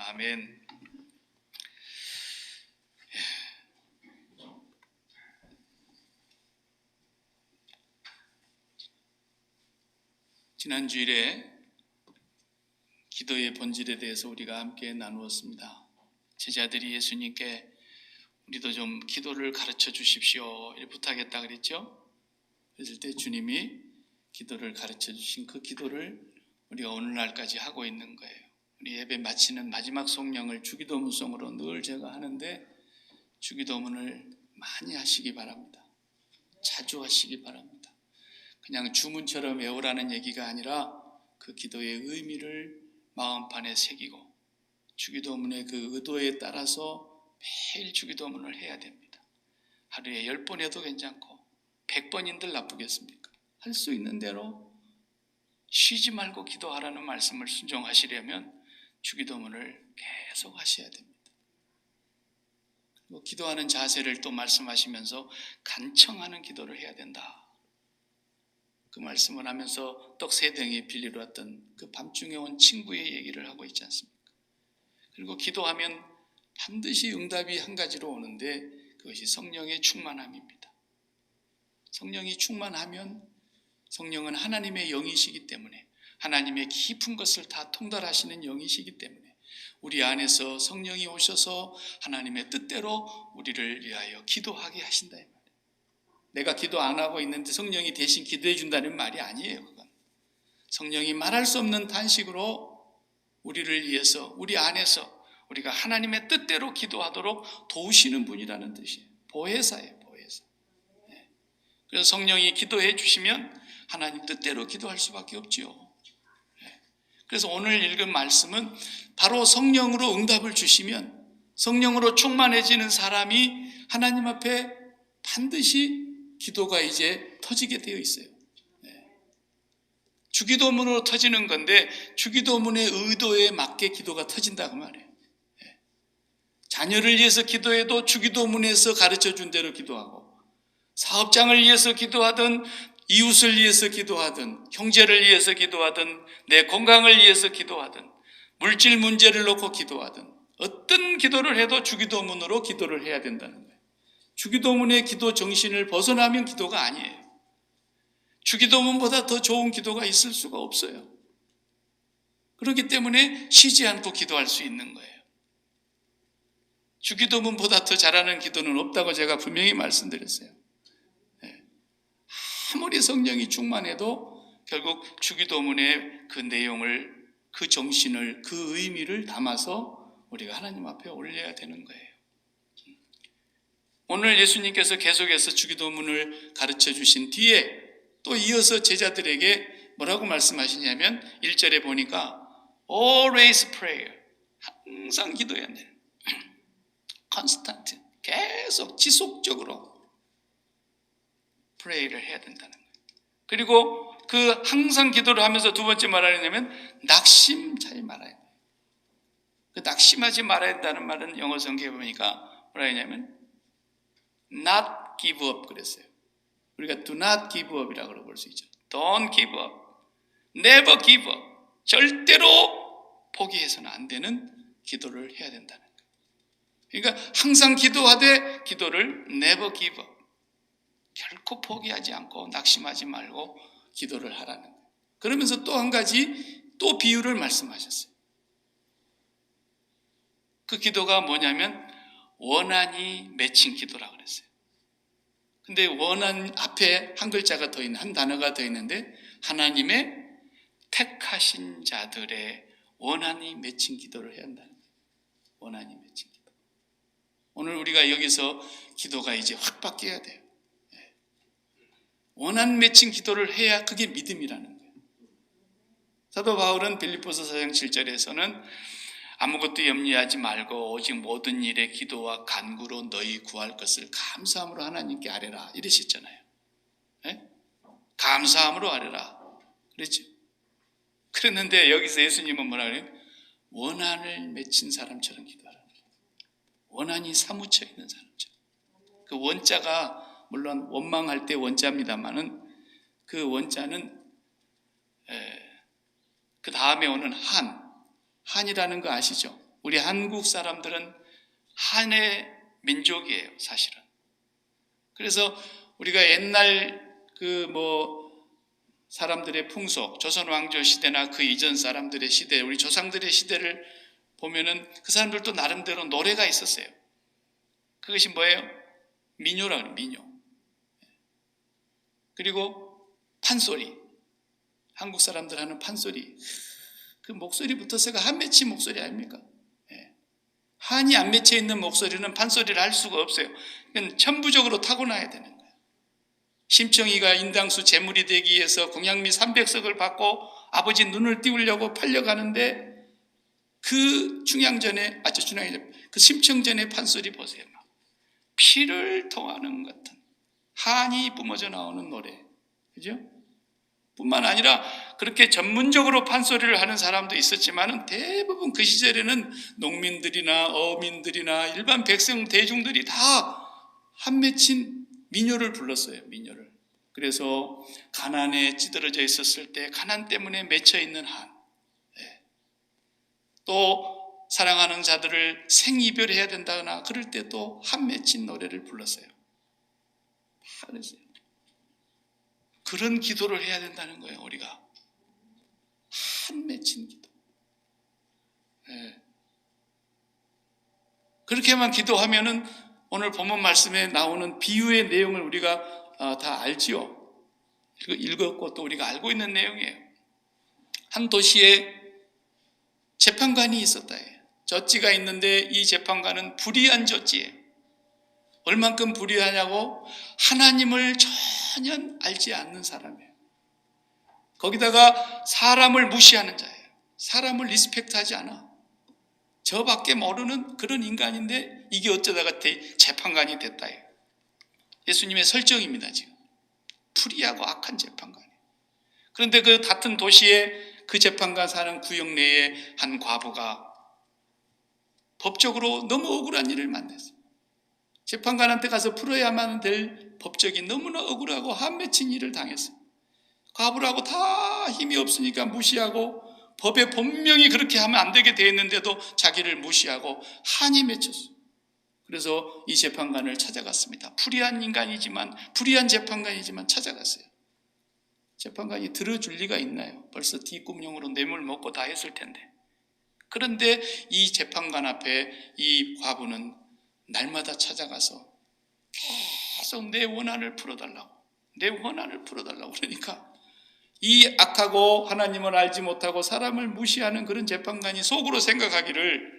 아멘. 지난 주일에 기도의 본질에 대해서 우리가 함께 나누었습니다. 제자들이 예수님께 우리도 좀 기도를 가르쳐 주십시오 이렇게 부탁했다 그랬죠. 그랬을 때 주님이 기도를 가르쳐 주신 그 기도를 우리가 오늘날까지 하고 있는 거예요. 우리 예배 마치는 마지막 성령을 주기도문송으로 늘 제가 하는데 주기도문을 많이 하시기 바랍니다. 자주 하시기 바랍니다. 그냥 주문처럼 외우라는 얘기가 아니라 그 기도의 의미를 마음판에 새기고 주기도문의 그 의도에 따라서 매일 주기도문을 해야 됩니다. 하루에 10번 해도 괜찮고 100번인들 나쁘겠습니까? 할 수 있는 대로 쉬지 말고 기도하라는 말씀을 순종하시려면 주기도문을 계속 하셔야 됩니다. 그리고 기도하는 자세를 또 말씀하시면서 간청하는 기도를 해야 된다. 그 말씀을 하면서 떡 3덩이 빌리러 왔던 그 밤중에 온 친구의 얘기를 하고 있지 않습니까? 그리고 기도하면 반드시 응답이 한 가지로 오는데 그것이 성령의 충만함입니다. 성령이 충만하면 성령은 하나님의 영이시기 때문에 하나님의 깊은 것을 다 통달하시는 영이시기 때문에 우리 안에서 성령이 오셔서 하나님의 뜻대로 우리를 위하여 기도하게 하신다 이 말이에요. 내가 기도 안 하고 있는데 성령이 대신 기도해 준다는 말이 아니에요. 그건 성령이 말할 수 없는 탄식으로 우리를 위해서 우리 안에서 우리가 하나님의 뜻대로 기도하도록 도우시는 분이라는 뜻이에요. 보혜사예요. 보혜사. 그래서 성령이 기도해 주시면 하나님 뜻대로 기도할 수밖에 없지요. 그래서 오늘 읽은 말씀은 바로 성령으로 응답을 주시면 성령으로 충만해지는 사람이 하나님 앞에 반드시 기도가 이제 터지게 되어 있어요. 주기도문으로 터지는 건데 주기도문의 의도에 맞게 기도가 터진다고 말해요. 자녀를 위해서 기도해도 주기도문에서 가르쳐준 대로 기도하고 사업장을 위해서 기도하든 이웃을 위해서 기도하든 형제를 위해서 기도하든 내 건강을 위해서 기도하든 물질 문제를 놓고 기도하든 어떤 기도를 해도 주기도문으로 기도를 해야 된다는 거예요. 주기도문의 기도 정신을 벗어나면 기도가 아니에요. 주기도문보다 더 좋은 기도가 있을 수가 없어요. 그렇기 때문에 쉬지 않고 기도할 수 있는 거예요. 주기도문보다 더 잘하는 기도는 없다고 제가 분명히 말씀드렸어요. 아무리 성령이 충만해도 결국 주기도문의 그 내용을, 그 정신을, 그 의미를 담아서 우리가 하나님 앞에 올려야 되는 거예요. 오늘 예수님께서 계속해서 주기도문을 가르쳐 주신 뒤에 또 이어서 제자들에게 뭐라고 말씀하시냐면 1절에 보니까 always prayer, 항상 기도해야 돼요. constant, 계속 지속적으로 pray를 해야 된다는 거예요. 그리고 그 항상 기도를 하면서 두 번째 말하냐면 낙심하지 말아야 돼요. 그 낙심하지 말아야 된다는 말은 영어 성경에 보니까 뭐라 했냐면 not give up 그랬어요. 우리가 do not give up이라고 볼 수 있죠. Don't give up, never give up. 절대로 포기해서는 안 되는 기도를 해야 된다는 거예요. 그러니까 항상 기도하되 기도를 never give up. 결코 포기하지 않고 낙심하지 말고 기도를 하라는 거예요. 그러면서 또 한 가지 또 비유를 말씀하셨어요. 그 기도가 뭐냐면 원한이 맺힌 기도라고 그랬어요. 근데 원한 앞에 한 글자가 더 있는, 한 단어가 더 있는데 하나님의 택하신 자들의 원한이 맺힌 기도를 해야 한다는 거예요. 원한이 맺힌 기도. 오늘 우리가 여기서 기도가 이제 확 바뀌어야 돼요. 원한 맺힌 기도를 해야 그게 믿음이라는 거예요. 사도 바울은 빌립보서 4장 7절에서는 아무것도 염려하지 말고 오직 모든 일에 기도와 간구로 너희 구할 것을 감사함으로 하나님께 아뢰라 이러셨잖아요. 네? 감사함으로 아뢰라 그랬죠. 그랬는데 여기서 예수님은 뭐라 그래요? 원한을 맺힌 사람처럼 기도하라. 원한이 사무쳐 있는 사람처럼. 그 원자가 물론 원망할 때 원자입니다만은 그 원자는 그 다음에 오는 한이라는 거 아시죠? 우리 한국 사람들은 한의 민족이에요, 사실은. 그래서 우리가 옛날 사람들의 풍속, 조선 왕조 시대나 그 이전 사람들의 시대, 우리 조상들의 시대를 보면은 그 사람들도 나름대로 노래가 있었어요. 그것이 뭐예요? 민요라고 해요, 민요. 그리고 판소리. 한국 사람들 하는 판소리. 그 목소리부터서가 한 맺힌 목소리 아닙니까? 한이 안 맺혀 있는 목소리는 판소리를 할 수가 없어요. 그건 천부적으로 타고나야 되는 거예요. 심청이가 인당수 제물이 되기 위해서 공양미 300석을 받고 아버지 눈을 띄우려고 팔려가는데 그 그 심청전의 판소리 보세요. 피를 통하는 것 같은 한이 뿜어져 나오는 노래. 그죠? 뿐만 아니라 그렇게 전문적으로 판소리를 하는 사람도 있었지만 대부분 그 시절에는 농민들이나 어민들이나 일반 백성 대중들이 다 한 맺힌 민요를 불렀어요. 민요를. 그래서 가난에 찌들어져 있었을 때 가난 때문에 맺혀 있는 한, 또 사랑하는 자들을 생이별해야 된다거나 그럴 때 또 한 맺힌 노래를 불렀어요. 다 그랬어요. 그런 기도를 해야 된다는 거예요. 우리가 한 맺힌 기도. 그렇게만 기도하면은 오늘 본문 말씀에 나오는 비유의 내용을 우리가 다 알지요. 읽었고 또 우리가 알고 있는 내용이에요. 한 도시에 재판관이 있었다. 젖지가 있는데 이 재판관은 불의한 젖지예요. 얼만큼 불의하냐고 하나님을 전혀 알지 않는 사람이에요. 거기다가 사람을 무시하는 자예요. 사람을 리스펙트하지 않아. 저밖에 모르는 그런 인간인데 이게 어쩌다가 재판관이 됐다. 예수님의 설정입니다. 지금 불의하고 악한 재판관이에요. 그런데 그 같은 도시에 그 재판관 사는 구역 내에 한 과부가 법적으로 너무 억울한 일을 만났어요. 재판관한테 가서 풀어야만 될 법적인 너무나 억울하고 한 맺힌 일을 당했어요. 과부라고 다 힘이 없으니까 무시하고 법에 분명히 그렇게 하면 안 되게 되어 있는데도 자기를 무시하고 한이 맺혔어요. 그래서 이 재판관을 찾아갔습니다. 불의한 인간이지만, 불의한 재판관이지만 찾아갔어요. 재판관이 들어줄 리가 있나요? 벌써 뒷꿈용으로 뇌물 먹고 다 했을 텐데. 그런데 이 재판관 앞에 이 과부는 날마다 찾아가서 계속 내 원한을 풀어달라고, 내 원한을 풀어달라고 그러니까 이 악하고 하나님을 알지 못하고 사람을 무시하는 그런 재판관이 속으로 생각하기를,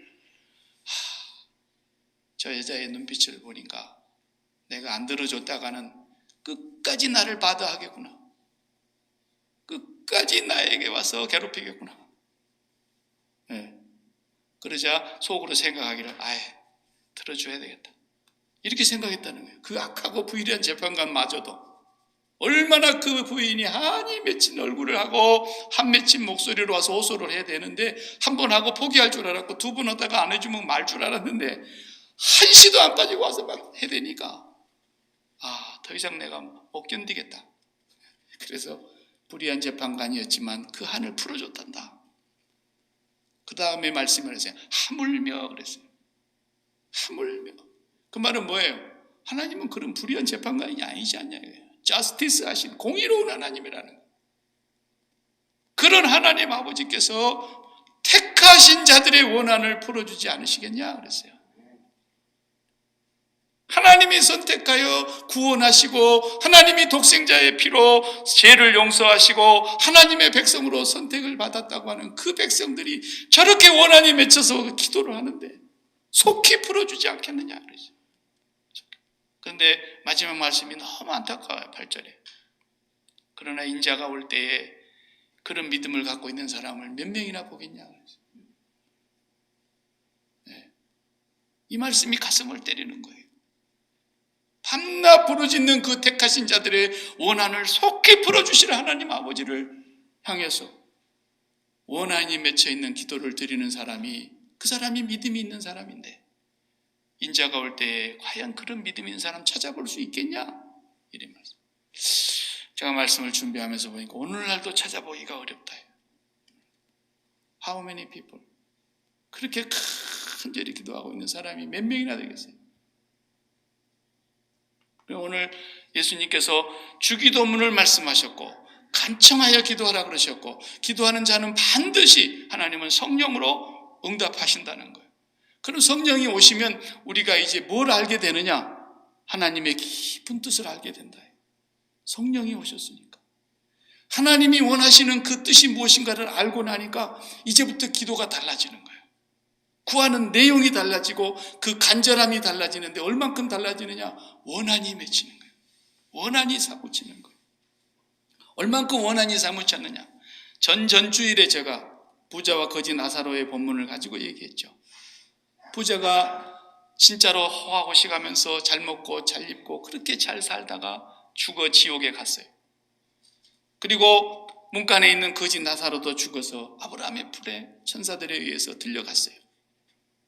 저 여자의 눈빛을 보니까 내가 안 들어줬다가는 끝까지 나를 받아하겠구나. 끝까지 나에게 와서 괴롭히겠구나. 그러자 속으로 생각하기를, 들어줘야 되겠다. 이렇게 생각했다는 거예요. 그 악하고 부유한 재판관마저도 얼마나 그 부인이 한이 맺힌 얼굴을 하고 한 맺힌 목소리로 와서 호소를 해야 되는데 한 번 하고 포기할 줄 알았고 두 번 하다가 안 해주면 말 줄 알았는데 한시도 안 빠지고 와서 막 해대니까 더 이상 내가 못 견디겠다. 그래서 불의한 재판관이었지만 그 한을 풀어줬단다. 그 다음에 말씀을 했어요. 하물며 그랬어요. 하물며. 그 말은 뭐예요? 하나님은 그런 불의한 재판관이 아니지 않냐 이거예요. 저스티스 하신 공의로운 하나님이라는 거예요. 그런 하나님 아버지께서 택하신 자들의 원한을 풀어주지 않으시겠냐 그랬어요. 하나님이 선택하여 구원하시고 하나님이 독생자의 피로 죄를 용서하시고 하나님의 백성으로 선택을 받았다고 하는 그 백성들이 저렇게 원한이 맺혀서 기도를 하는데 속히 풀어주지 않겠느냐 그러죠. 그런데 마지막 말씀이 너무 안타까워요. 8절에. 그러나 인자가 올 때에 그런 믿음을 갖고 있는 사람을 몇 명이나 보겠냐 그러죠. 이 말씀이 가슴을 때리는 거예요. 밤낮 부르짖는 그 택하신 자들의 원한을 속히 풀어주실 하나님 아버지를 향해서 원한이 맺혀 있는 기도를 드리는 사람이 그 사람이 믿음이 있는 사람인데 인자가 올 때에 과연 그런 믿음 있는 사람 찾아볼 수 있겠냐? 이런 말씀. 제가 말씀을 준비하면서 보니까 오늘날도 찾아보기가 어렵다. How many people? 그렇게 간절히 기도하고 있는 사람이 몇 명이나 되겠어요? 오늘 예수님께서 주기도문을 말씀하셨고 간청하여 기도하라 그러셨고 기도하는 자는 반드시 하나님은 성령으로 응답하신다는 거예요. 그럼 성령이 오시면 우리가 이제 뭘 알게 되느냐? 하나님의 깊은 뜻을 알게 된다. 성령이 오셨으니까. 하나님이 원하시는 그 뜻이 무엇인가를 알고 나니까 이제부터 기도가 달라지는 거예요. 구하는 내용이 달라지고 그 간절함이 달라지는데 얼만큼 달라지느냐? 원한이 맺히는 거예요. 원한이 사무치는 거예요. 얼만큼 원한이 사무쳤느냐? 전주일에 제가 부자와 거지 나사로의 본문을 가지고 얘기했죠. 부자가 진짜로 호화호식하면서 잘 먹고 잘 입고 그렇게 잘 살다가 죽어 지옥에 갔어요. 그리고 문간에 있는 거지 나사로도 죽어서 아브라함의 품에 천사들에 의해서 들려갔어요.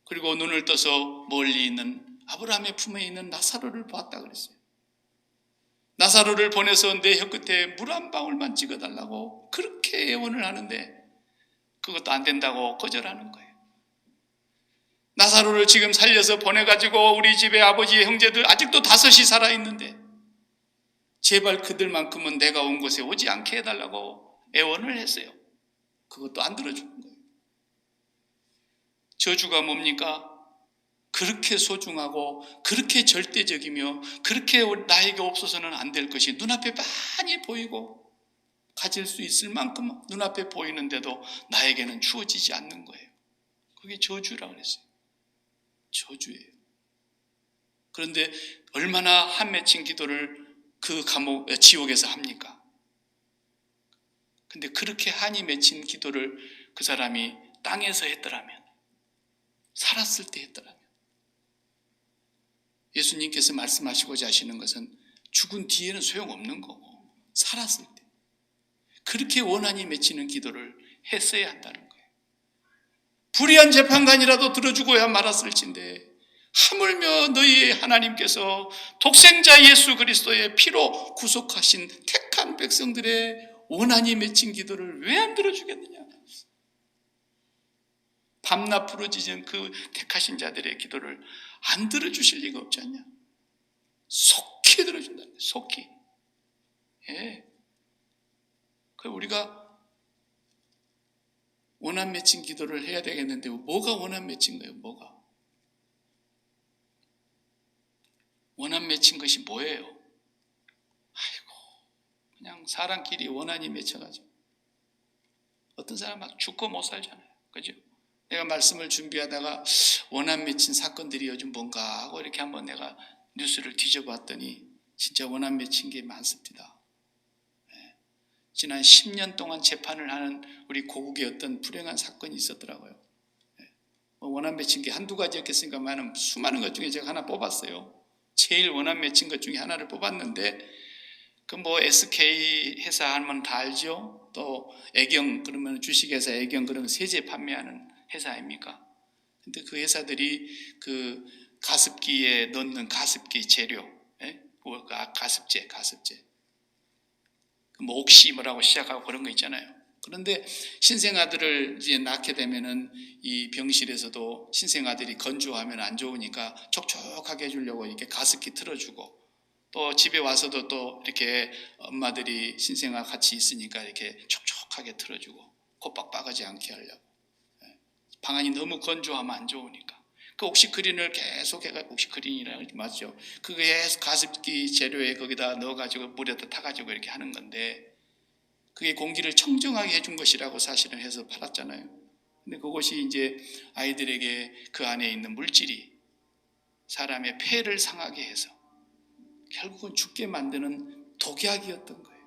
그리고 눈을 떠서 멀리 있는 아브라함의 품에 있는 나사로를 보았다 그랬어요. 나사로를 보내서 내 혀끝에 물 한 방울만 찍어달라고 그렇게 애원을 하는데 그것도 안 된다고 거절하는 거예요. 나사로를 지금 살려서 보내가지고 우리 집에 아버지 형제들 아직도 5이 살아있는데 제발 그들만큼은 내가 온 곳에 오지 않게 해달라고 애원을 했어요. 그것도 안 들어주는 거예요. 저주가 뭡니까? 그렇게 소중하고 그렇게 절대적이며 그렇게 나에게 없어서는 안 될 것이 눈앞에 많이 보이고 가질 수 있을 만큼 눈앞에 보이는데도 나에게는 주어지지 않는 거예요. 그게 저주라고 그랬어요. 저주예요. 그런데 얼마나 한 맺힌 기도를 그 지옥에서 합니까? 근데 그렇게 한이 맺힌 기도를 그 사람이 땅에서 했더라면, 살았을 때 했더라면, 예수님께서 말씀하시고자 하시는 것은 죽은 뒤에는 소용없는 거고 살았을 때 그렇게 원한이 맺히는 기도를 했어야 한다는 거예요. 불의한 재판관이라도 들어주고야 말았을진데 하물며 너희 하나님께서 독생자 예수 그리스도의 피로 구속하신 택한 백성들의 원한이 맺힌 기도를 왜 안 들어주겠느냐? 밤낮 부르짖은 그 택하신 자들의 기도를 안 들어주실 리가 없지 않냐? 속히 들어준다는 거예요. 속히. 예. 그 우리가 원한 맺힌 기도를 해야 되겠는데 뭐가 원한 맺힌 거예요? 뭐가? 원한 맺힌 것이 뭐예요? 아이고, 그냥 사람끼리 원한이 맺혀가지고 어떤 사람 막 죽고 못 살잖아요. 그죠? 내가 말씀을 준비하다가 원한 맺힌 사건들이 요즘 뭔가 하고 이렇게 한번 내가 뉴스를 뒤져봤더니 진짜 원한 맺힌 게 많습니다. 지난 10년 동안 재판을 하는 우리 고국의 어떤 불행한 사건이 있었더라고요. 원한 맺힌 게 한두 가지였겠습니까만 수많은 것 중에 제가 하나 뽑았어요. 제일 원한 맺힌 것 중에 하나를 뽑았는데 그 뭐 SK 회사 하면 다 알죠? 또 애경 그러면 주식회사 애경 그러면 세제 판매하는 회사 아닙니까? 근데 그 회사들이 그 가습기에 넣는 가습기 재료, 가습제, 뭐 옥시 뭐라고 시작하고 그런 거 있잖아요. 그런데 신생아들을 이제 낳게 되면은 이 병실에서도 신생아들이 건조하면 안 좋으니까 촉촉하게 해주려고 이렇게 가습기 틀어주고 또 집에 와서도 또 이렇게 엄마들이 신생아 같이 있으니까 이렇게 촉촉하게 틀어주고 콧박박하지 않게 하려고. 방안이 너무 건조하면 안 좋으니까. 그 옥시크린을 계속 해가지고 옥시크린이라고 맞죠? 그게 가습기 재료에 거기다 넣어가지고 물에다 타가지고 이렇게 하는 건데 그게 공기를 청정하게 해준 것이라고 사실은 해서 팔았잖아요. 근데 그것이 이제 아이들에게 그 안에 있는 물질이 사람의 폐를 상하게 해서 결국은 죽게 만드는 독약이었던 거예요.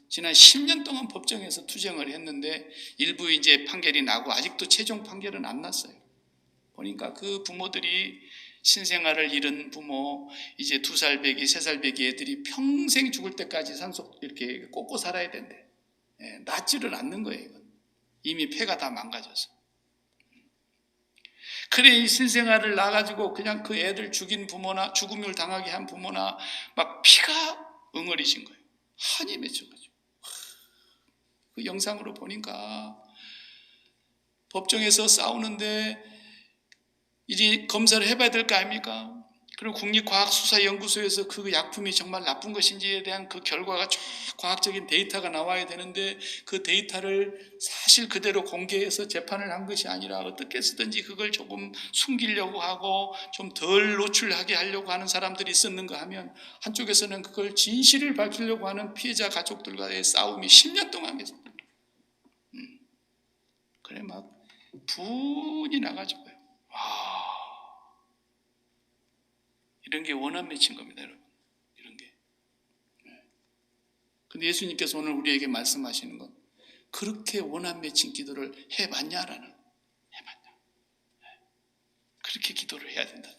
지난 10년 동안 법정에서 투쟁을 했는데 일부 이제 판결이 나고 아직도 최종 판결은 안 났어요. 보니까 그 부모들이 신생아를 잃은 부모, 이제 2살 배기, 3살 배기 애들이 평생 죽을 때까지 산속 이렇게 꽂고 살아야 된대. 낫지를 않는 거예요. 이건. 이미 폐가 다 망가져서. 그래 이 신생아를 낳아가지고 그냥 그 애들 죽인 부모나 죽음을 당하게 한 부모나 막 피가 응어리신 거예요. 한이 맺혀가지고. 그 영상으로 보니까 법정에서 싸우는데 이제 검사를 해봐야 될 거 아닙니까? 그리고 국립과학수사연구소에서 그 약품이 정말 나쁜 것인지에 대한 그 결과가 쫙 과학적인 데이터가 나와야 되는데 그 데이터를 사실 그대로 공개해서 재판을 한 것이 아니라 어떻게 해서든지 그걸 조금 숨기려고 하고 좀 덜 노출하게 하려고 하는 사람들이 있었는가 하면, 한쪽에서는 그걸 진실을 밝히려고 하는 피해자 가족들과의 싸움이 10년 동안 계속. 그래 막 분이 나가지고요. 와, 이런 게 원한 맺힌 겁니다, 여러분. 이런 게. 근데 예수님께서 오늘 우리에게 말씀하시는 건, 그렇게 원한 맺힌 기도를 해봤냐라는, 해봤냐. 그렇게 기도를 해야 된다는,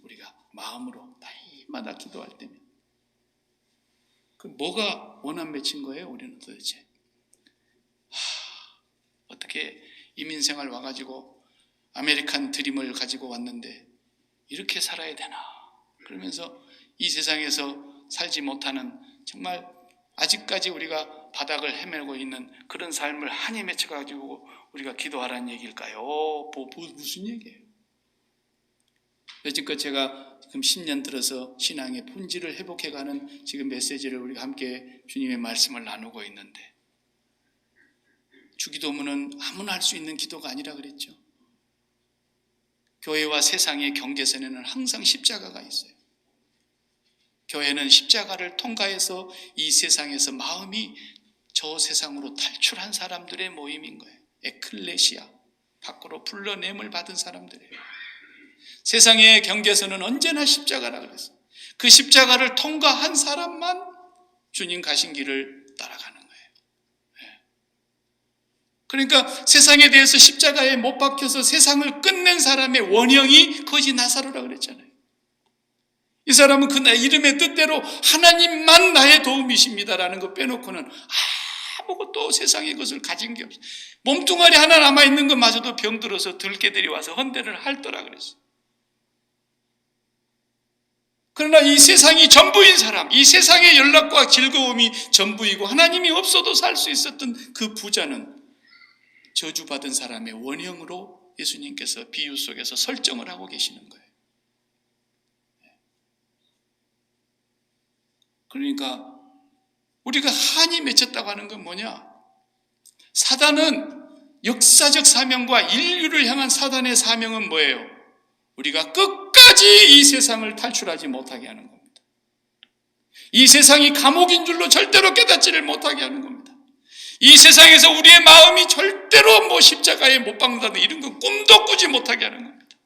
우리가 마음으로 날마다 기도할 때면. 그 뭐가 원한 맺힌 거예요, 우리는 도대체? 어떻게 이민생활 와가지고 아메리칸 드림을 가지고 왔는데 이렇게 살아야 되나? 그러면서 이 세상에서 살지 못하는, 정말 아직까지 우리가 바닥을 헤매고 있는 그런 삶을 한이 맺혀가지고 우리가 기도하라는 얘기일까요? 무슨 얘기예요? 여지껏 제가 지금 10년 들어서 신앙의 본질을 회복해가는 지금 메시지를 우리가 함께 주님의 말씀을 나누고 있는데, 주기도문은 아무나 할 수 있는 기도가 아니라 그랬죠. 교회와 세상의 경계선에는 항상 십자가가 있어요. 교회는 십자가를 통과해서 이 세상에서 마음이 저 세상으로 탈출한 사람들의 모임인 거예요. 에클레시아, 밖으로 불러냄을 받은 사람들이에요. 세상의 경계선은 언제나 십자가라 그랬어요. 그 십자가를 통과한 사람만 주님 가신 길을 따라가는 거예요. 그러니까 세상에 대해서 십자가에 못 박혀서 세상을 끝낸 사람의 원형이 거지 나사로라 그랬잖아요. 이 사람은 그 이름의 뜻대로 하나님만 나의 도움이십니다라는 거 빼놓고는 아무것도 세상의 것을 가진 게 없어요. 몸뚱아리 하나 남아있는 것마저도 병들어서 들깨들이 와서 헌대를 할더라 그랬어요. 그러나 이 세상이 전부인 사람, 이 세상의 연락과 즐거움이 전부이고 하나님이 없어도 살 수 있었던 그 부자는 저주받은 사람의 원형으로 예수님께서 비유 속에서 설정을 하고 계시는 거예요. 그러니까 우리가 한이 맺혔다고 하는 건 뭐냐? 사단은 역사적 사명과 인류를 향한 사단의 사명은 뭐예요? 우리가 끝까지 이 세상을 탈출하지 못하게 하는 겁니다. 이 세상이 감옥인 줄로 절대로 깨닫지를 못하게 하는 겁니다. 이 세상에서 우리의 마음이 절대로 십자가에 못 박는다는 이런 건 꿈도 꾸지 못하게 하는 겁니다.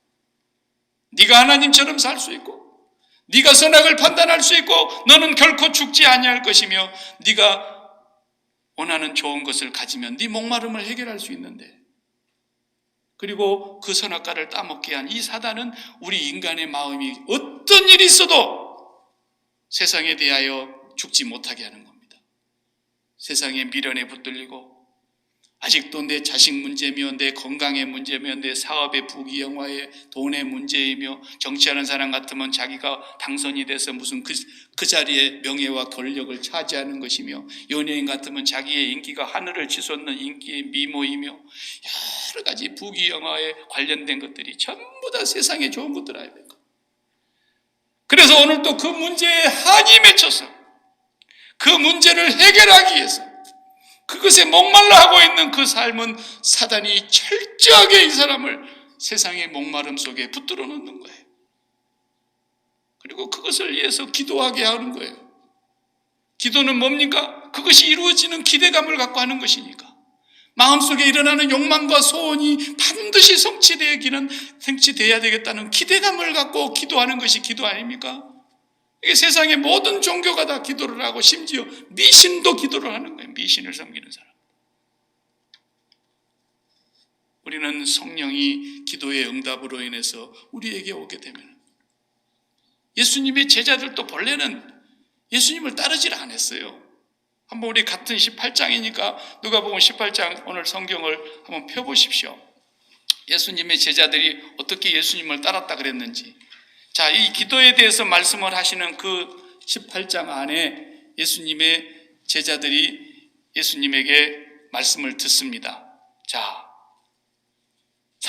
네가 하나님처럼 살 수 있고, 네가 선악을 판단할 수 있고, 너는 결코 죽지 아니할 것이며, 네가 원하는 좋은 것을 가지면 네 목마름을 해결할 수 있는데, 그리고 그 선악과를 따먹게 한 이 사단은 우리 인간의 마음이 어떤 일이 있어도 세상에 대하여 죽지 못하게 하는 겁니다. 세상의 미련에 붙들리고, 아직도 내 자식 문제며 내 건강의 문제며 내 사업의 부귀영화의 돈의 문제이며, 정치하는 사람 같으면 자기가 당선이 돼서 무슨 그 자리에 명예와 권력을 차지하는 것이며, 연예인 같으면 자기의 인기가 하늘을 치솟는 인기의 미모이며, 여러 가지 부귀영화에 관련된 것들이 전부 다 세상에 좋은 것들 아닙니까? 그래서 오늘 또 그 문제에 한이 맺혀서 그 문제를 해결하기 위해서 그것에 목말라 하고 있는 그 삶은 사단이 철저하게 이 사람을 세상의 목마름 속에 붙들어 놓는 거예요. 그리고 그것을 위해서 기도하게 하는 거예요. 기도는 뭡니까? 그것이 이루어지는 기대감을 갖고 하는 것이니까. 마음속에 일어나는 욕망과 소원이 반드시 성취되어야 되겠다는 기대감을 갖고 기도하는 것이 기도 아닙니까? 이게 세상의 모든 종교가 다 기도를 하고, 심지어 미신도 기도를 하는 거예요. 미신을 섬기는 사람. 우리는 성령이 기도의 응답으로 인해서 우리에게 오게 되면, 예수님의 제자들도 본래는 예수님을 따르질 않았어요. 한번 우리 같은 18장이니까 누가복음 18장 오늘 성경을 한번 펴보십시오. 예수님의 제자들이 어떻게 예수님을 따랐다 그랬는지. 자, 이 기도에 대해서 말씀을 하시는 그 18장 안에 예수님의 제자들이 예수님에게 말씀을 듣습니다. 자,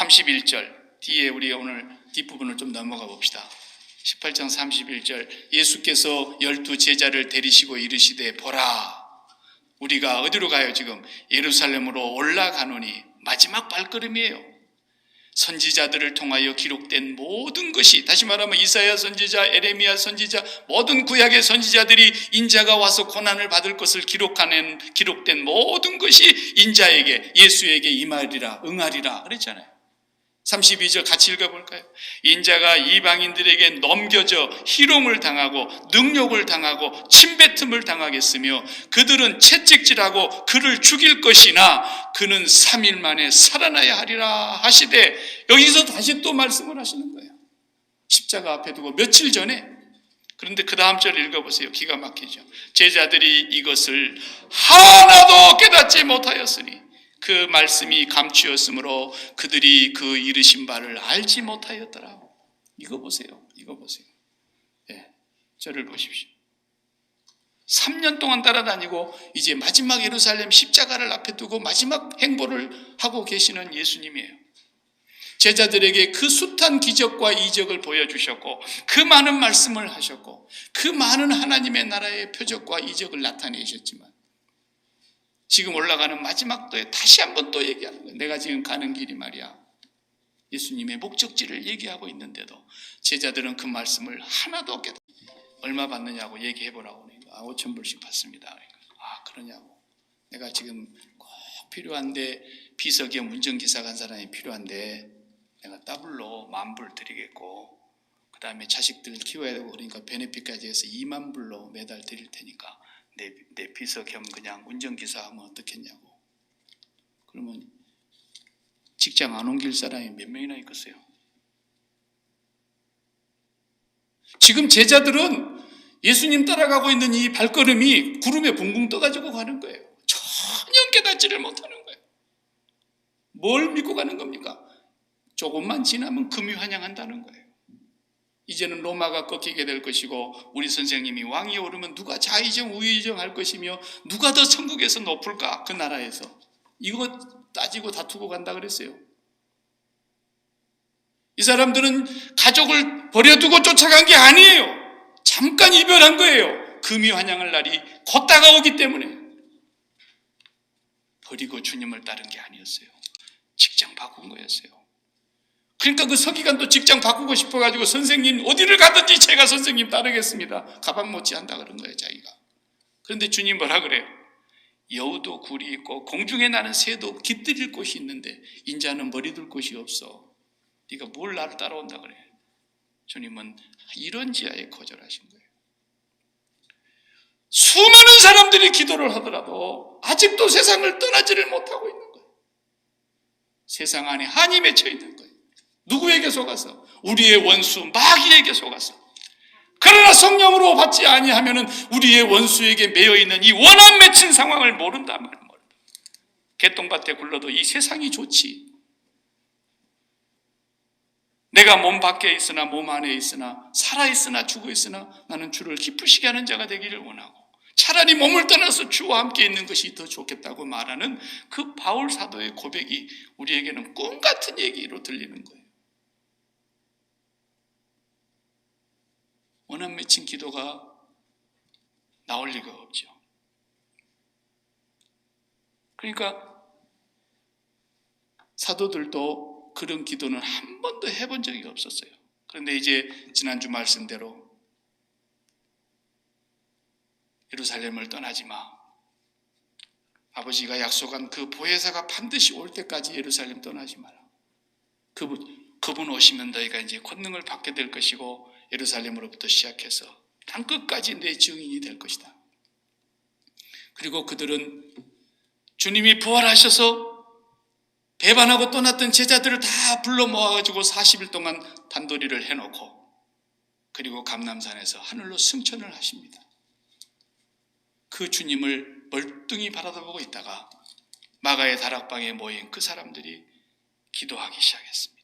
31절 뒤에 우리가 오늘 뒷부분을 좀 넘어가 봅시다. 18장 31절 예수께서 12 제자를 데리시고 이르시되 보라 우리가 어디로 가요? 지금 예루살렘으로 올라가노니 마지막 발걸음이에요. 선지자들을 통하여 기록된 모든 것이, 다시 말하면 이사야 선지자, 에레미야 선지자, 모든 구약의 선지자들이 인자가 와서 고난을 받을 것을 기록된 모든 것이 인자에게, 예수에게 임하리라, 응하리라 그랬잖아요. 32절 같이 읽어볼까요? 인자가 이방인들에게 넘겨져 희롱을 당하고 능욕을 당하고 침뱉음을 당하겠으며 그들은 채찍질하고 그를 죽일 것이나 그는 3일 만에 살아나야 하리라 하시되, 여기서 다시 또 말씀을 하시는 거예요. 십자가 앞에 두고 며칠 전에. 그런데 그 다음 절 읽어보세요. 기가 막히죠. 제자들이 이것을 하나도 깨닫지 못하였으니 그 말씀이 감추었으므로 그들이 그 이르신 바를 알지 못하였더라. 이거 보세요. 이거 보세요. 예, 저를 보십시오. 3년 동안 따라다니고 이제 마지막 예루살렘 십자가를 앞에 두고 마지막 행보를 하고 계시는 예수님이에요. 제자들에게 그 숱한 기적과 이적을 보여주셨고 그 많은 말씀을 하셨고 그 많은 하나님의 나라의 표적과 이적을 나타내셨지만 지금 올라가는 마지막 도에 다시 한번 또 얘기하는 거예요. 내가 지금 가는 길이 말이야. 예수님의 목적지를 얘기하고 있는데도 제자들은 그 말씀을 하나도 깨닫지. 얼마 받느냐고 얘기해보라고 하니까 5,000불씩 받습니다. 그러니까 그러냐고. 내가 지금 꼭 필요한데 비서겸 운전기사 간 사람이 필요한데 내가 더블로 10,000불 드리겠고 그 다음에 자식들 키워야 되고 그러니까 베네핏까지 해서 20,000불로 매달 드릴 테니까 내 비서 겸 그냥 운전기사 하면 어떻겠냐고. 그러면 직장 안 옮길 사람이 몇 명이나 있겠어요? 지금 제자들은 예수님 따라가고 있는 이 발걸음이 구름에 붕붕 떠가지고 가는 거예요. 전혀 깨닫지를 못하는 거예요. 뭘 믿고 가는 겁니까? 조금만 지나면 금이 환영한다는 거예요. 이제는 로마가 꺾이게 될 것이고 우리 선생님이 왕이 오르면 누가 좌의정 우의정 할 것이며 누가 더 천국에서 높을까 그 나라에서. 이거 따지고 다투고 간다 그랬어요. 이 사람들은 가족을 버려두고 쫓아간 게 아니에요. 잠깐 이별한 거예요. 금이 환영할 날이 곧 다가오기 때문에. 버리고 주님을 따른 게 아니었어요. 직장 바꾼 거였어요. 그러니까 그 서기관도 직장 바꾸고 싶어가지고 선생님 어디를 가든지 제가 선생님 따르겠습니다. 가방 못지 한다 그런 거예요 자기가. 그런데 주님 뭐라 그래요? 여우도 굴이 있고 공중에 나는 새도 깃들일 곳이 있는데 인자는 머리 둘 곳이 없어. 네가 뭘 나를 따라온다 그래. 주님은 이런 지하에 거절하신 거예요. 수많은 사람들이 기도를 하더라도 아직도 세상을 떠나지를 못하고 있는 거예요. 세상 안에 한이 맺혀 있는 거예요. 누구에게 속아서? 우리의 원수 마귀에게 속아서. 그러나 성령으로 받지 아니하면은 우리의 원수에게 매여 있는 이 원한 맺힌 상황을 모른단 말이에요. 개똥밭에 굴러도 이 세상이 좋지. 내가 몸 밖에 있으나 몸 안에 있으나 살아 있으나 죽어 있으나 나는 주를 기쁘시게 하는 자가 되기를 원하고 차라리 몸을 떠나서 주와 함께 있는 것이 더 좋겠다고 말하는 그 바울 사도의 고백이 우리에게는 꿈 같은 얘기로 들리는 거예요. 원한 맺힌 기도가 나올 리가 없죠. 그러니까 사도들도 그런 기도는 한 번도 해본 적이 없었어요. 그런데 이제 지난주 말씀대로 예루살렘을 떠나지 마. 아버지가 약속한 그 보혜사가 반드시 올 때까지 예루살렘 떠나지 마라. 그분 오시면 너희가 이제 권능을 받게 될 것이고 예루살렘으로부터 시작해서 땅 끝까지 내 증인이 될 것이다. 그리고 그들은 주님이 부활하셔서 배반하고 떠났던 제자들을 다 불러 모아가지고 40일 동안 단도리를 해놓고 그리고 감람산에서 하늘로 승천을 하십니다. 그 주님을 멀뚱히 바라보고 있다가 마가의 다락방에 모인 그 사람들이 기도하기 시작했습니다.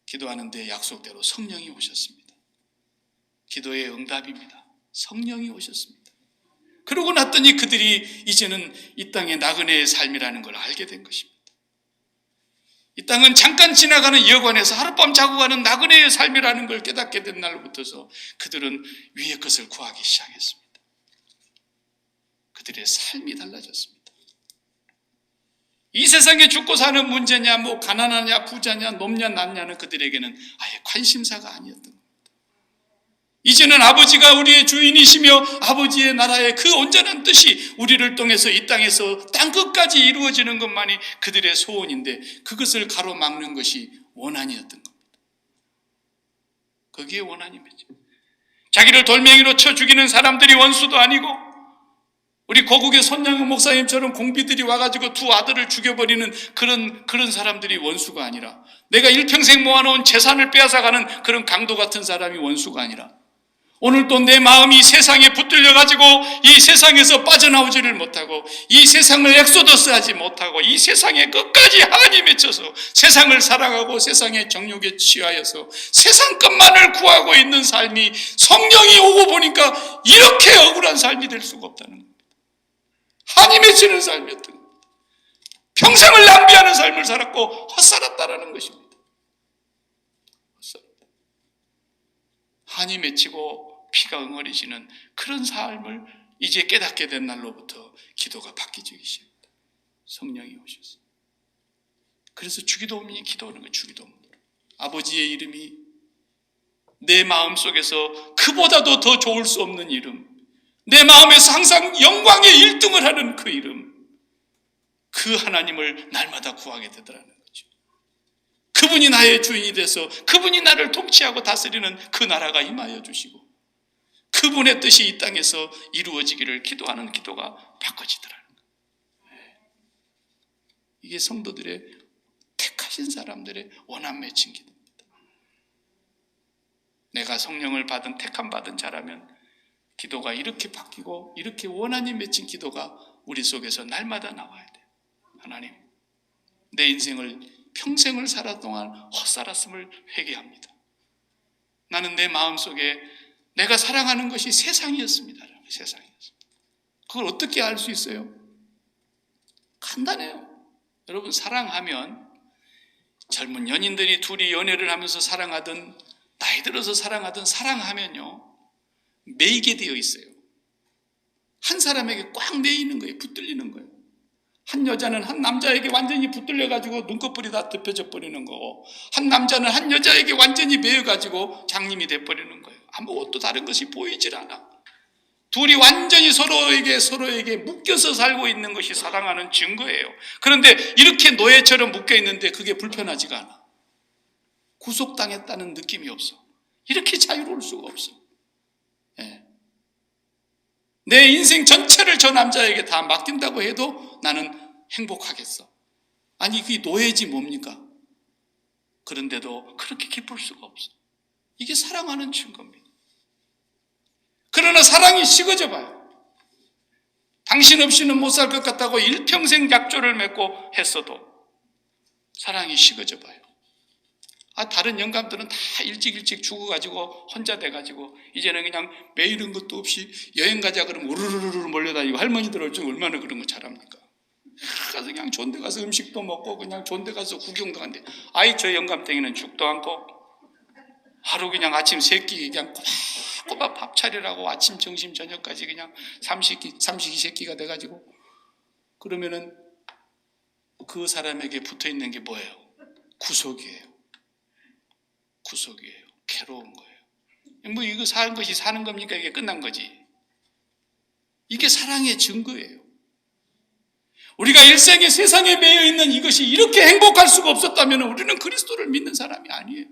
기도하는데 약속대로 성령이 오셨습니다. 기도의 응답입니다. 성령이 오셨습니다. 그러고 났더니 그들이 이제는 이 땅의 나그네의 삶이라는 걸 알게 된 것입니다. 이 땅은 잠깐 지나가는 여관에서 하룻밤 자고 가는 나그네의 삶이라는 걸 깨닫게 된 날부터서 그들은 위의 것을 구하기 시작했습니다. 그들의 삶이 달라졌습니다. 이 세상에 죽고 사는 문제냐, 뭐 가난하냐, 부자냐, 높냐, 낮냐는 그들에게는 아예 관심사가 아니었던 겁니다. 이제는 아버지가 우리의 주인이시며 아버지의 나라의 그 온전한 뜻이 우리를 통해서 이 땅에서 땅끝까지 이루어지는 것만이 그들의 소원인데, 그것을 가로막는 것이 원한이었던 겁니다. 거기에 원한이 맺혀. 자기를 돌멩이로 쳐 죽이는 사람들이 원수도 아니고, 우리 고국의 손양은 목사님처럼 공비들이 와가지고 두 아들을 죽여버리는 그런 사람들이 원수가 아니라, 내가 일평생 모아놓은 재산을 빼앗아가는 그런 강도 같은 사람이 원수가 아니라, 오늘도 내 마음이 세상에 붙들려가지고 이 세상에서 빠져나오지를 못하고, 이 세상을 엑소더스하지 못하고, 이 세상에 끝까지 하나님에 맺혀서 세상을 사랑하고 세상의 정욕에 취하여서 세상 것만을 구하고 있는 삶이, 성령이 오고 보니까 이렇게 억울한 삶이 될 수가 없다는 겁니다. 한이 맺히는 삶이었던 겁니다. 평생을 낭비하는 삶을 살았고 헛살았다라는 것입니다. 헛살았다. 한이 맺히고 피가 응어리지는 그런 삶을 이제 깨닫게 된 날로부터 기도가 바뀌기 시작합니다. 성령이 오셨어요. 그래서 주기도문이 기도하는 거예요. 주기도문. 아버지의 이름이 내 마음속에서 그보다도 더 좋을 수 없는 이름, 내 마음에서 항상 영광의 1등을 하는 그 이름, 그 하나님을 날마다 구하게 되더라는 거죠. 그분이 나의 주인이 돼서 그분이 나를 통치하고 다스리는 그 나라가 임하여 주시고, 그분의 뜻이 이 땅에서 이루어지기를 기도하는 기도가 바꿔지더라는 거예요. 이게 성도들의, 택하신 사람들의 원한 맺힌 기도입니다. 내가 성령을 받은 택함 받은 자라면 기도가 이렇게 바뀌고 이렇게 원한이 맺힌 기도가 우리 속에서 날마다 나와야 돼요. 하나님, 내 인생을 평생을 살아 동안 헛살았음을 회개합니다. 나는 내 마음속에 내가 사랑하는 것이 세상이었습니다. 세상이었습니다. 그걸 어떻게 알 수 있어요? 간단해요. 여러분, 사랑하면, 젊은 연인들이 둘이 연애를 하면서 사랑하든 나이 들어서 사랑하든, 사랑하면요 매이게 되어 있어요. 한 사람에게 꽉 매이는 거예요. 붙들리는 거예요. 한 여자는 한 남자에게 완전히 붙들려가지고 눈꺼풀이 다 덮여져 버리는 거고, 한 남자는 한 여자에게 완전히 매여가지고 장님이 돼버리는 거예요. 아무것도 다른 것이 보이질 않아. 둘이 완전히 서로에게 묶여서 살고 있는 것이 사랑하는 증거예요. 그런데 이렇게 노예처럼 묶여 있는데 그게 불편하지가 않아. 구속당했다는 느낌이 없어. 이렇게 자유로울 수가 없어. 예. 내 인생 전체를 저 남자에게 다 맡긴다고 해도 나는 행복하겠어. 아니, 그게 노예지 뭡니까? 그런데도 그렇게 기쁠 수가 없어. 이게 사랑하는 증거입니다. 그러나 사랑이 식어져 봐요. 당신 없이는 못 살 것 같다고 일평생 약조를 맺고 했어도 사랑이 식어져 봐요. 다른 영감들은 다 일찍 죽어가지고 혼자 돼가지고 이제는 그냥 매이는 것도 없이 여행 가자 그러면 우르르르 몰려다니고, 할머니들 얼마나 그런 거 잘합니까? 가서 그냥 좋은 데 가서 음식도 먹고 그냥 좋은 데 가서 구경도 한대. 저 영감땡이는 죽도 않고 하루 그냥 아침 3끼 그냥 꼬박 밥 차리라고 아침 점심 저녁까지 그냥 삼식이새끼가 돼가지고, 그러면은 그 사람에게 붙어있는 게 뭐예요? 구속이에요. 구속이에요. 괴로운 거예요. 뭐 이거 사는 것이 사는 겁니까? 이게 끝난 거지. 이게 사랑의 증거예요. 우리가 일생에 세상에 매여 있는 이것이 이렇게 행복할 수가 없었다면 우리는 그리스도를 믿는 사람이 아니에요.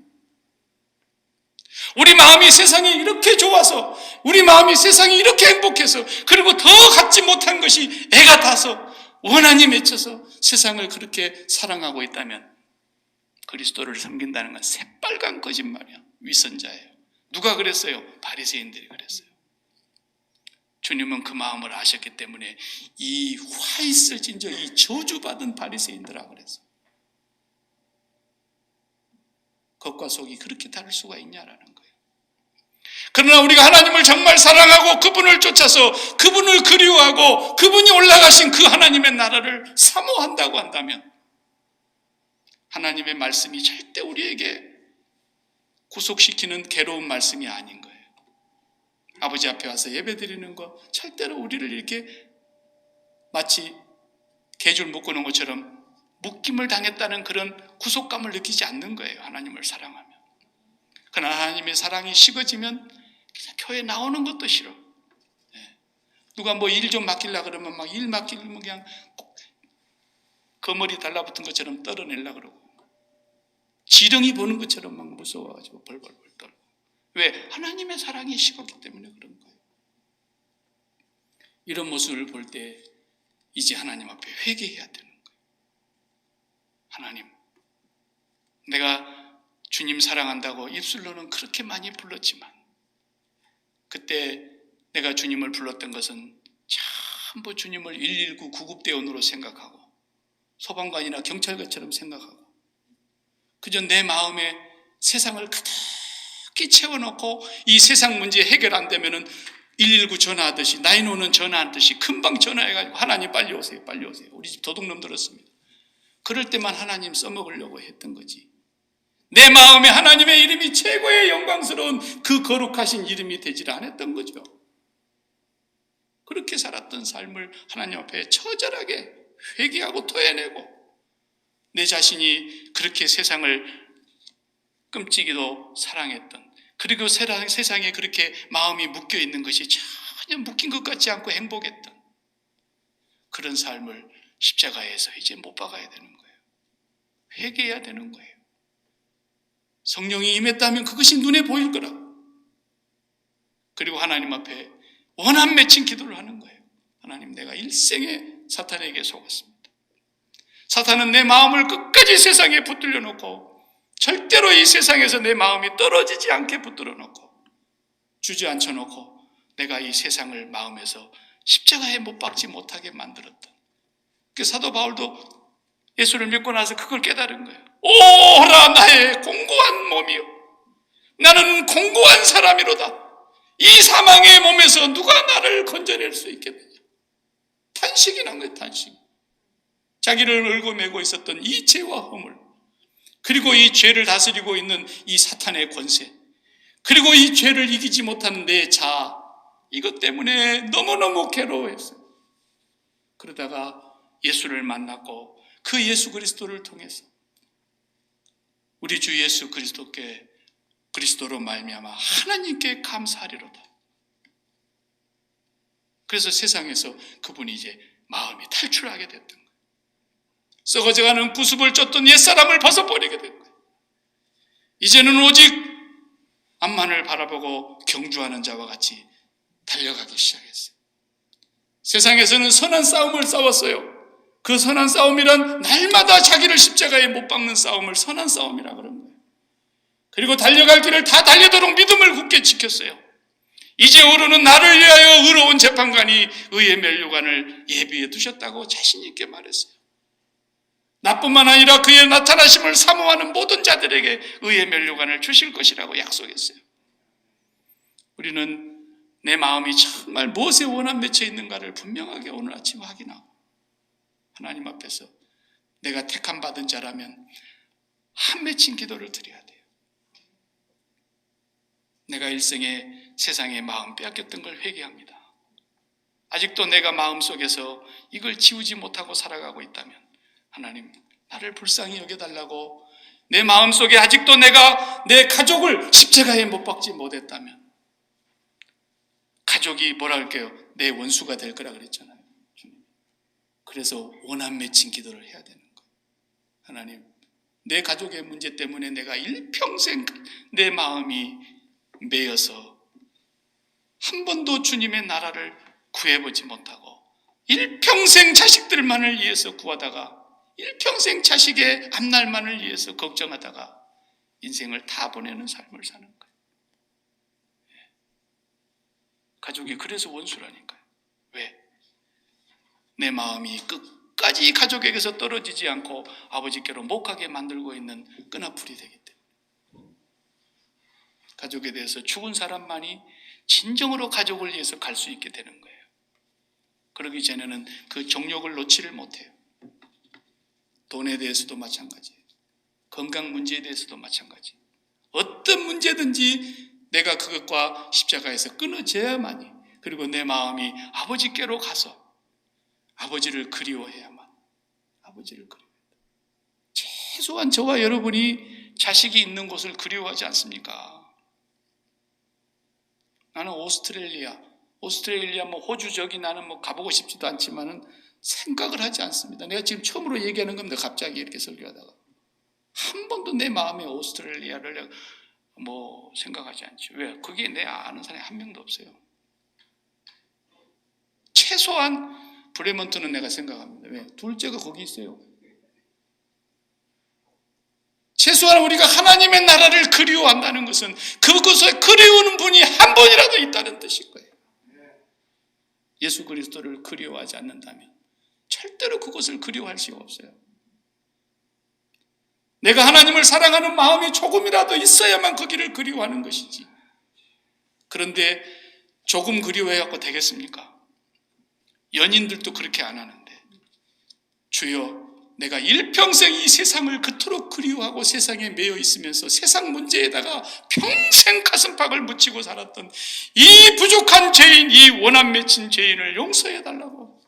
우리 마음이 세상에 이렇게 좋아서, 우리 마음이 세상에 이렇게 행복해서, 그리고 더 갖지 못한 것이 애가 타서 원한이 맺혀서 세상을 그렇게 사랑하고 있다면 그리스도를 섬긴다는 건 새빨간 거짓말이야. 위선자예요. 누가 그랬어요? 바리새인들이 그랬어요. 주님은 그 마음을 아셨기 때문에 이 화 있을 진저 이 저주받은 바리새인들하고 그랬어요. 겉과 속이 그렇게 다를 수가 있냐라는 거예요. 그러나 우리가 하나님을 정말 사랑하고 그분을 쫓아서 그분을 그리워하고 그분이 올라가신 그 하나님의 나라를 사모한다고 한다면 하나님의 말씀이 절대 우리에게 구속시키는 괴로운 말씀이 아닌 거예요. 아버지 앞에 와서 예배드리는 거 절대로 우리를 이렇게 마치 개줄 묶어놓은 것처럼 묶임을 당했다는 그런 구속감을 느끼지 않는 거예요. 하나님을 사랑하면. 그러나 하나님의 사랑이 식어지면 그냥 교회 나오는 것도 싫어. 누가 뭐 일 좀 맡기려 그러면 막 일 맡기면 그냥 거머리 달라붙은 것처럼 떨어내려 그러고, 지렁이 보는 것처럼 막 무서워가지고 벌벌벌 떨고. 왜? 하나님의 사랑이 식었기 때문에 그런 거예요. 이런 모습을 볼 때 이제 하나님 앞에 회개해야 되는 거예요. 하나님, 내가 주님 사랑한다고 입술로는 그렇게 많이 불렀지만 그때 내가 주님을 불렀던 것은 전부 주님을 119 구급대원으로 생각하고 소방관이나 경찰관처럼 생각하고 그저 내 마음에 세상을 가득히 채워놓고 이 세상 문제 해결 안 되면은 119 전화하듯이, 911 전화하듯이 금방 전화해가지고 하나님 빨리 오세요, 빨리 오세요. 우리 집 도둑놈 들었습니다. 그럴 때만 하나님 써먹으려고 했던 거지. 내 마음에 하나님의 이름이 최고의 영광스러운 그 거룩하신 이름이 되질 않았던 거죠. 그렇게 살았던 삶을 하나님 앞에 처절하게 회개하고 토해내고, 내 자신이 그렇게 세상을 끔찍이도 사랑했던, 그리고 세상에 그렇게 마음이 묶여있는 것이 전혀 묶인 것 같지 않고 행복했던 그런 삶을 십자가에서 이제 못 박아야 되는 거예요. 회개해야 되는 거예요. 성령이 임했다면 그것이 눈에 보일 거라고. 그리고 하나님 앞에 원한 맺힌 기도를 하는 거예요. 하나님, 내가 일생에 사탄에게 속았습니다. 사탄은 내 마음을 끝까지 세상에 붙들려 놓고 절대로 이 세상에서 내 마음이 떨어지지 않게 붙들어 놓고 주저앉혀 놓고 내가 이 세상을 마음에서 십자가에 못 박지 못하게 만들었던, 그 사도 바울도 예수를 믿고 나서 그걸 깨달은 거예요. 오라 나의 공고한 몸이요, 나는 공고한 사람이로다. 이 사망의 몸에서 누가 나를 건져낼 수 있겠느냐. 탄식이 난 거예요. 탄식. 자기를 얽어매고 있었던 이 죄와 허물, 그리고 이 죄를 다스리고 있는 이 사탄의 권세, 그리고 이 죄를 이기지 못하는 내 자아, 이것 때문에 너무너무 괴로워했어요. 그러다가 예수를 만났고 그 예수 그리스도를 통해서 우리 주 예수 그리스도로 말미암아 하나님께 감사하리로다. 그래서 세상에서 그분이 이제 마음이 탈출하게 됐던 거예요. 썩어져가는 구습을 쫓던 옛사람을 벗어버리게 된 거예요. 이제는 오직 앞만을 바라보고 경주하는 자와 같이 달려가기 시작했어요. 세상에서는 선한 싸움을 싸웠어요. 그 선한 싸움이란 날마다 자기를 십자가에 못 박는 싸움을 선한 싸움이라 그런 거예요. 그리고 달려갈 길을 다 달리도록 믿음을 굳게 지켰어요. 이제 오르는 나를 위하여 의로운 재판관이 의의 면류관을 예비해 두셨다고 자신 있게 말했어요. 나뿐만 아니라 그의 나타나심을 사모하는 모든 자들에게 의의 면류관을 주실 것이라고 약속했어요. 우리는 내 마음이 정말 무엇에 원한 맺혀 있는가를 분명하게 오늘 아침 확인하고 하나님 앞에서 내가 택함 받은 자라면 한 맺힌 기도를 드려야 돼요. 내가 일생에 세상에 마음 빼앗겼던 걸 회개합니다. 아직도 내가 마음속에서 이걸 지우지 못하고 살아가고 있다면 하나님, 나를 불쌍히 여겨달라고, 내 마음속에 아직도 내가 내 가족을 십자가에 못 박지 못했다면, 가족이 뭐라 할게요? 내 원수가 될 거라 그랬잖아요. 그래서 원한 맺힌 기도를 해야 되는 거예요. 하나님, 내 가족의 문제 때문에 내가 일평생 내 마음이 매여서 한 번도 주님의 나라를 구해보지 못하고 일평생 자식들만을 위해서 구하다가 일평생 자식의 앞날만을 위해서 걱정하다가 인생을 다 보내는 삶을 사는 거예요. 가족이 그래서 원수라니까요. 왜? 내 마음이 끝까지 가족에게서 떨어지지 않고 아버지께로 못 가게 만들고 있는 끈아풀이 되기 때문에. 가족에 대해서 죽은 사람만이 진정으로 가족을 위해서 갈 수 있게 되는 거예요. 그러기 전에는 그 정욕을 놓지를 못해요. 돈에 대해서도 마찬가지예요. 건강 문제에 대해서도 마찬가지. 어떤 문제든지 내가 그것과 십자가에서 끊어져야만이, 그리고 내 마음이 아버지께로 가서 아버지를 그리워해야만. 아버지를 그리워해야 돼. 최소한 저와 여러분이 자식이 있는 곳을 그리워하지 않습니까? 나는 오스트레일리아 뭐 호주 저기 나는 뭐 가보고 싶지도 않지만은 생각을 하지 않습니다. 내가 지금 처음으로 얘기하는 겁니다. 갑자기 이렇게 설교하다가 한 번도 내 마음에 오스트레일리아를 뭐 생각하지 않죠. 왜? 거기에 내 아는 사람이 한 명도 없어요. 최소한 브레먼트는 내가 생각합니다. 왜? 둘째가 거기 있어요. 최소한 우리가 하나님의 나라를 그리워한다는 것은 그것을 그리우는 분이 한 분이라도 있다는 뜻인 거예요. 예수 그리스도를 그리워하지 않는다면 절대로 그것을 그리워할 수가 없어요. 내가 하나님을 사랑하는 마음이 조금이라도 있어야만 거기를 그리워하는 것이지. 그런데 조금 그리워해갖고 되겠습니까? 연인들도 그렇게 안 하는데, 주여 내가 일평생 이 세상을 그토록 그리워하고 세상에 매여 있으면서 세상 문제에다가 평생 가슴팍을 묻히고 살았던 이 부족한 죄인, 이 원한 맺힌 죄인을 용서해달라고,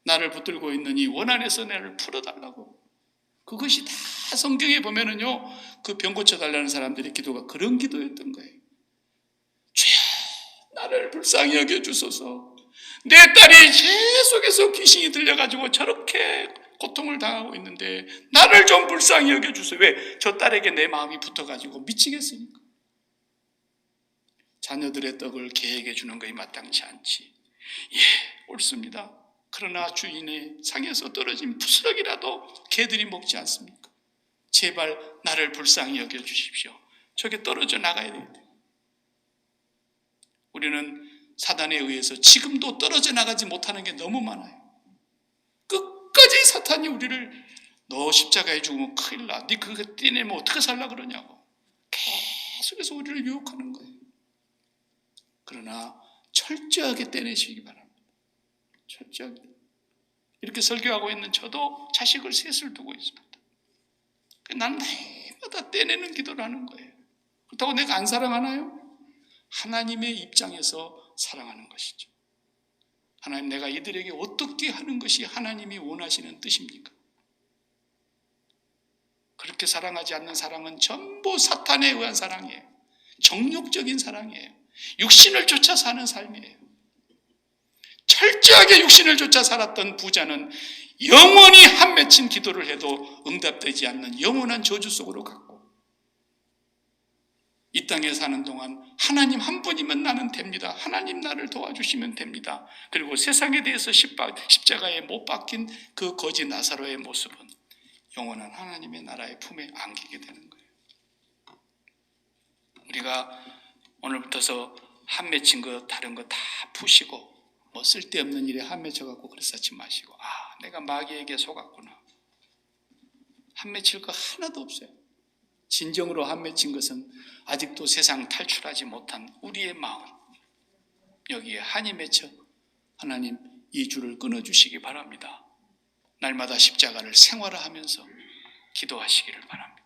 나를 붙들고 있는 이 원한에서 나를 풀어달라고. 그것이 다 성경에 보면은요, 그 병 고쳐달라는 사람들의 기도가 그런 기도였던 거예요. 주여 나를 불쌍히 여겨주소서. 내 딸이 계속해서 귀신이 들려가지고 저렇게 고통을 당하고 있는데 나를 좀 불쌍히 여겨주세요. 왜? 저 딸에게 내 마음이 붙어가지고 미치겠으니까. 자녀들의 떡을 개에게 주는 것이 마땅치 않지. 예, 옳습니다. 그러나 주인의 상에서 떨어진 부스러기라도 개들이 먹지 않습니까? 제발 나를 불쌍히 여겨주십시오. 저게 떨어져 나가야 되겠다. 우리는 사단에 의해서 지금도 떨어져 나가지 못하는 게 너무 많아요. 끝까지 사탄이 우리를 너 십자가에 죽으면 큰일 나. 네 그거 떼내면 어떻게 살라 그러냐고. 계속해서 우리를 유혹하는 거예요. 그러나 철저하게 떼내시기 바랍니다. 철저하게. 이렇게 설교하고 있는 저도 자식을 셋을 두고 있습니다. 난 매일마다 떼내는 기도를 하는 거예요. 그렇다고 내가 안 사랑하나요? 하나님의 입장에서 사랑하는 것이죠. 하나님, 내가 이들에게 어떻게 하는 것이 하나님이 원하시는 뜻입니까? 그렇게 사랑하지 않는 사랑은 전부 사탄에 의한 사랑이에요. 정욕적인 사랑이에요. 육신을 쫓아 사는 삶이에요. 철저하게 육신을 쫓아 살았던 부자는 영원히 한 맺힌 기도를 해도 응답되지 않는 영원한 저주 속으로 갔고, 이 땅에 사는 동안 하나님 한 분이면 나는 됩니다. 하나님 나를 도와주시면 됩니다. 그리고 세상에 대해서 십자가에 못 박힌 그 거지 나사로의 모습은 영원한 하나님의 나라의 품에 안기게 되는 거예요. 우리가 오늘부터서 한 맺힌 거 다른 거 다 푸시고 뭐 쓸데없는 일에 한 맺혀갖고 그러지 마시고, 내가 마귀에게 속았구나. 한 맺힐 거 하나도 없어요. 진정으로 한 맺힌 것은 아직도 세상 탈출하지 못한 우리의 마음, 여기에 한이 맺혀 하나님 이 줄을 끊어주시기 바랍니다. 날마다 십자가를 생활화하면서 기도하시기를 바랍니다.